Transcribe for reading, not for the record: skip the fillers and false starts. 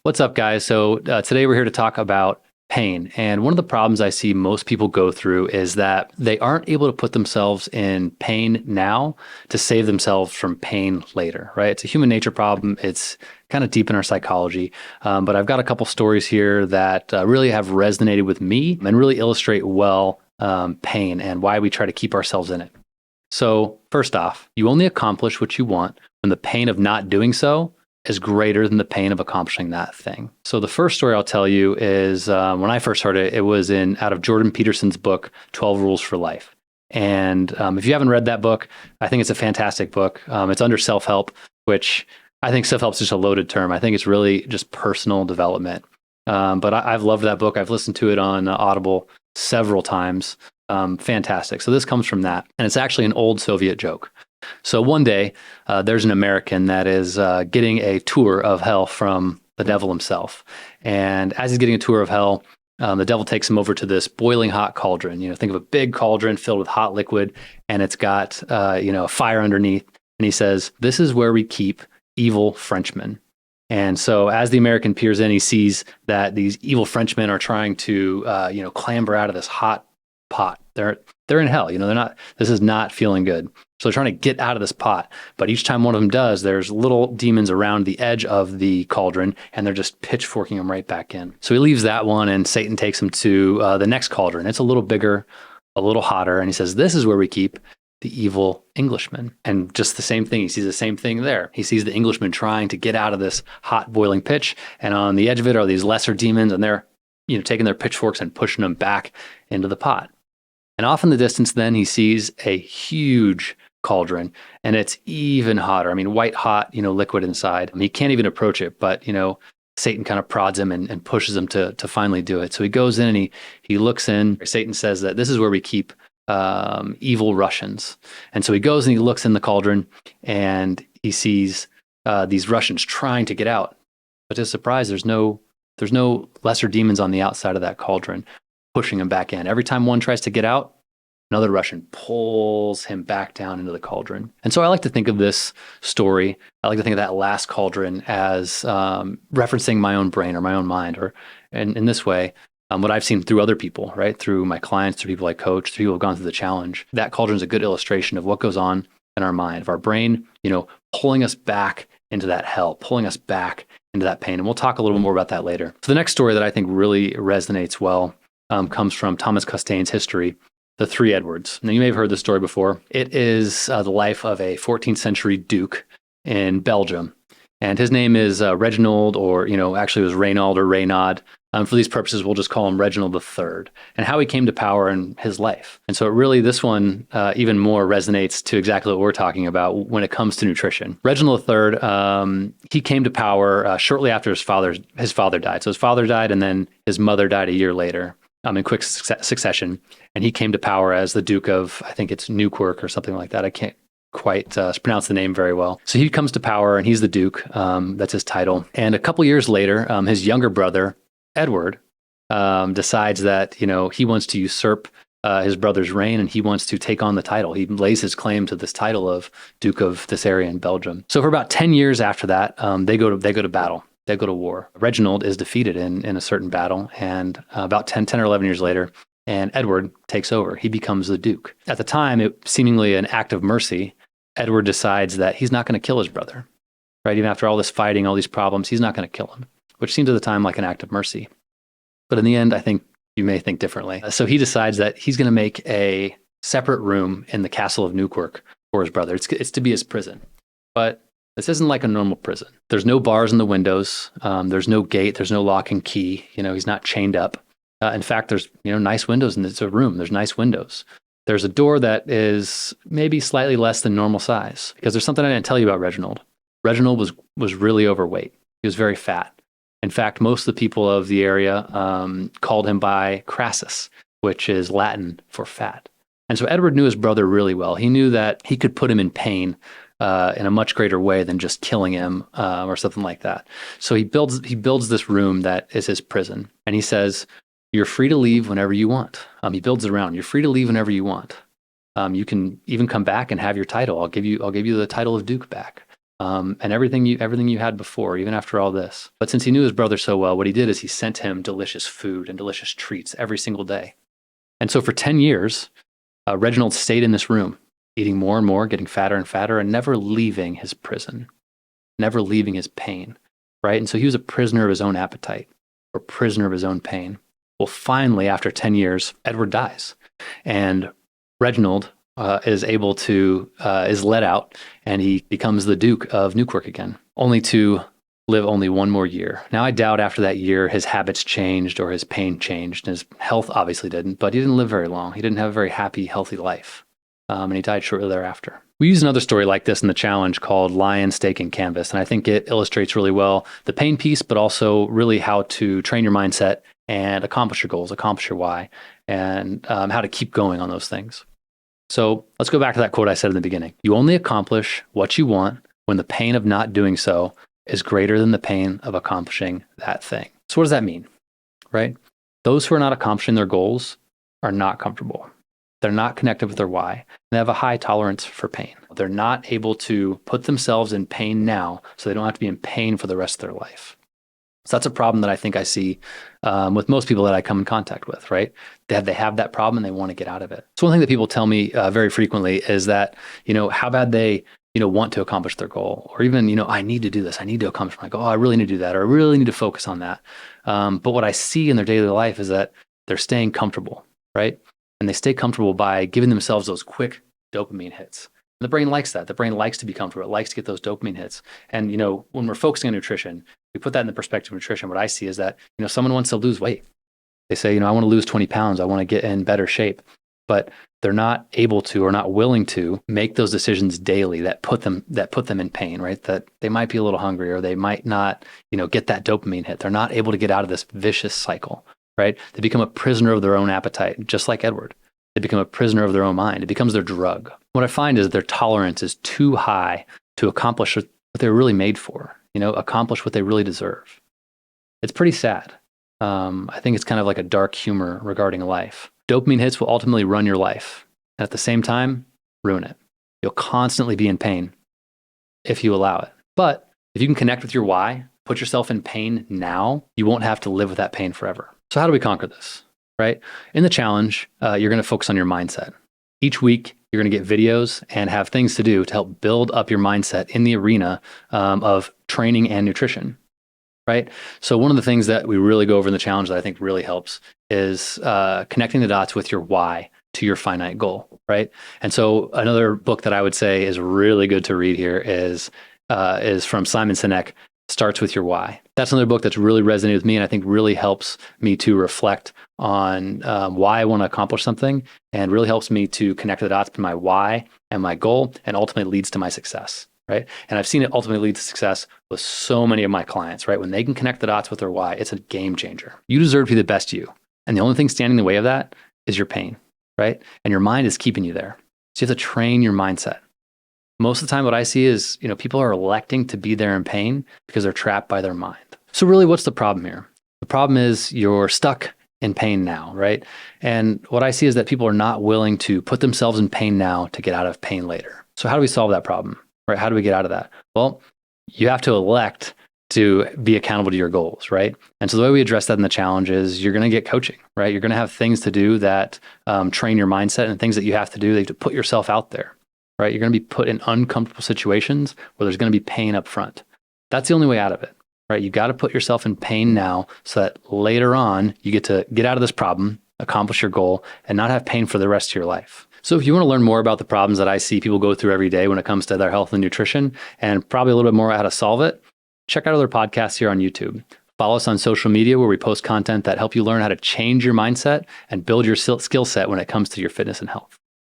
What's up, guys? So today we're here to talk about pain. And one of the problems I see most people go through is that they aren't able to put themselves in pain now to save themselves from pain later, right? It's a human nature problem. It's kind of deep in our psychology. But I've got a couple stories here that really have resonated with me and really illustrate well pain and why we try to keep ourselves in it. So first off, you only accomplish what you want when the pain of not doing so is greater than the pain of accomplishing that thing. So the first story I'll tell you is when I first heard it, it was out of Jordan Peterson's book, 12 Rules for Life. And if you haven't read that book, I think it's a fantastic book. It's under self-help, which I think self-help is just a loaded term. I think it's really just personal development. But I've loved that book. I've listened to it on Audible several times. Fantastic. So this comes from that. And it's actually an old Soviet joke. So one day, there's an American that is getting a tour of hell from the devil himself. And as he's getting a tour of hell, the devil takes him over to this boiling hot cauldron. You know, think of a big cauldron filled with hot liquid, and it's got, a fire underneath. And he says, "This is where we keep evil Frenchmen." And so as the American peers in, he sees that these evil Frenchmen are trying to, clamber out of this hot pot. They're in hell. This is not feeling good. So they're trying to get out of this pot. But each time one of them does, there's little demons around the edge of the cauldron, and they're just pitchforking them right back in. So he leaves that one, and Satan takes him to the next cauldron. It's a little bigger, a little hotter. And he says, "This is where we keep the evil Englishman." And just the same thing. He sees the same thing there. He sees the Englishman trying to get out of this hot boiling pitch. And on the edge of it are these lesser demons, and they're taking their pitchforks and pushing them back into the pot. And off in the distance, then he sees a huge cauldron, and it's even hotter. I mean, white hot, liquid inside. He can't even approach it, but, Satan kind of prods him and pushes him to finally do it. So he goes in and he looks in. Satan says that this is where we keep evil Russians. And so he goes and he looks in the cauldron, and he sees these Russians trying to get out. But to his surprise, there's no lesser demons on the outside of that cauldron pushing him back in. Every time one tries to get out, another Russian pulls him back down into the cauldron. And so I like to think of this story, I like to think of that last cauldron as referencing my own brain or my own mind, or in this way, what I've seen through other people, right? Through my clients, through people I coach, through people who have gone through the challenge. That cauldron is a good illustration of what goes on in our mind, of our brain, pulling us back into that hell, pulling us back into that pain. And we'll talk a little bit more about that later. So the next story that I think really resonates well comes from Thomas Costain's History, The Three Edwards. Now, you may have heard this story before. It is the life of a 14th century duke in Belgium. And his name is Reginald, or, actually it was Reynaud or Reynaud. For these purposes, we'll just call him Reginald III, and how he came to power in his life. And so this one even more resonates to exactly what we're talking about when it comes to nutrition. Reginald III, he came to power shortly after his father died. So his father died, and then his mother died a year later. In quick succession, and he came to power as the Duke of, I think it's Newquirk or something like that. I can't quite pronounce the name very well. So he comes to power, and he's the Duke. That's his title. And a couple years later, his younger brother, Edward, decides that he wants to usurp his brother's reign, and he wants to take on the title. He lays his claim to this title of Duke of this area in Belgium. So for about 10 years after that, they go to battle. They go to war. Reginald is defeated in a certain battle, and about 10 or 11 years later, and Edward takes over. He becomes the Duke. At the time, it seemingly an act of mercy, Edward decides that he's not going to kill his brother, right? Even after all this fighting, all these problems, he's not going to kill him, which seemed at the time like an act of mercy. But in the end, I think you may think differently. So he decides that he's going to make a separate room in the castle of Newquirk for his brother. It's to be his prison. But this isn't like a normal prison. There's no bars in the windows. There's no gate. There's no lock and key. He's not chained up. In fact, there's nice windows, and it's a room. There's nice windows. There's a door that is maybe slightly less than normal size, because there's something I didn't tell you about Reginald. Reginald was really overweight. He was very fat. In fact, most of the people of the area called him by Crassus, which is Latin for fat. And so Edward knew his brother really well. He knew that he could put him in pain in a much greater way than just killing him or something like that. So he builds this room that is his prison, and he says, "You're free to leave whenever you want." He builds it around. You're free to leave whenever you want. You can even come back and have your title. I'll give you the title of Duke back. and everything you had before, even after all this. But since he knew his brother so well, what he did is he sent him delicious food and delicious treats every single day. And so for 10 years, Reginald stayed in this room, eating more and more, getting fatter and fatter, and never leaving his prison, never leaving his pain, right? And so he was a prisoner of his own appetite, or prisoner of his own pain. Well, finally, after 10 years, Edward dies, and Reginald is let out, and he becomes the Duke of Newquirk again, only to live only one more year. Now, I doubt after that year his habits changed or his pain changed, and his health obviously didn't, but he didn't live very long. He didn't have a very happy, healthy life, and he died shortly thereafter. We use another story like this in the challenge called Lion, Steak, and Canvas, and I think it illustrates really well the pain piece, but also really how to train your mindset and accomplish your goals, accomplish your why, and how to keep going on those things. So let's go back to that quote I said in the beginning. You only accomplish what you want when the pain of not doing so is greater than the pain of accomplishing that thing. So what does that mean, right? Those who are not accomplishing their goals are not comfortable. They're not connected with their why. They have a high tolerance for pain. They're not able to put themselves in pain now, so they don't have to be in pain for the rest of their life. So that's a problem that I think I see with most people that I come in contact with, right? They have that problem and they want to get out of it. So one thing that people tell me very frequently is that, how bad they, want to accomplish their goal, or even, I need to do this. I need to accomplish my goal. Oh, I really need to do that, or I really need to focus on that. But what I see in their daily life is that they're staying comfortable, right? And they stay comfortable by giving themselves those quick dopamine hits. And the brain likes that. The brain likes to be comfortable. It likes to get those dopamine hits. And, when we're focusing on nutrition, we put that in the perspective of nutrition. What I see is that, someone wants to lose weight. They say, I want to lose 20 pounds. I want to get in better shape. But they're not able to or not willing to make those decisions daily that put them in pain, right? That they might be a little hungry, or they might not, get that dopamine hit. They're not able to get out of this vicious cycle, right? They become a prisoner of their own appetite, just like Edward. They become a prisoner of their own mind. It becomes their drug. What I find is their tolerance is too high to accomplish what they're really made for, accomplish what they really deserve. It's pretty sad. I think it's kind of like a dark humor regarding life. Dopamine hits will ultimately run your life, and at the same time, ruin it. You'll constantly be in pain if you allow it. But if you can connect with your why, put yourself in pain now, you won't have to live with that pain forever. So how do we conquer this? Right? In the challenge, you're going to focus on your mindset. Each week, you're going to get videos and have things to do to help build up your mindset in the arena of training and nutrition, right? So one of the things that we really go over in the challenge that I think really helps is connecting the dots with your why to your finite goal, right? And so another book that I would say is really good to read here is from Simon Sinek, Starts With Your Why. That's another book that's really resonated with me, and I think really helps me to reflect on why I want to accomplish something, and really helps me to connect the dots between my why and my goal, and ultimately leads to my success, right? And I've seen it ultimately lead to success with so many of my clients, right? When they can connect the dots with their why, it's a game changer. You deserve to be the best you. And the only thing standing in the way of that is your pain, right? And your mind is keeping you there. So you have to train your mindset. Most of the time, what I see is, people are electing to be there in pain because they're trapped by their mind. So really, what's the problem here? The problem is you're stuck in pain now, right? And what I see is that people are not willing to put themselves in pain now to get out of pain later. So how do we solve that problem, right? How do we get out of that? Well, you have to elect to be accountable to your goals, right? And so the way we address that in the challenge is you're going to get coaching, right? You're going to have things to do that train your mindset, and things that you have to do. You have to put yourself out there, right? You're going to be put in uncomfortable situations where there's going to be pain up front. That's the only way out of it, right? You got to put yourself in pain now so that later on you get to get out of this problem, accomplish your goal, and not have pain for the rest of your life. So if you want to learn more about the problems that I see people go through every day when it comes to their health and nutrition, and probably a little bit more how to solve it, check out other podcasts here on YouTube. Follow us on social media where we post content that help you learn how to change your mindset and build your skill set when it comes to your fitness and health.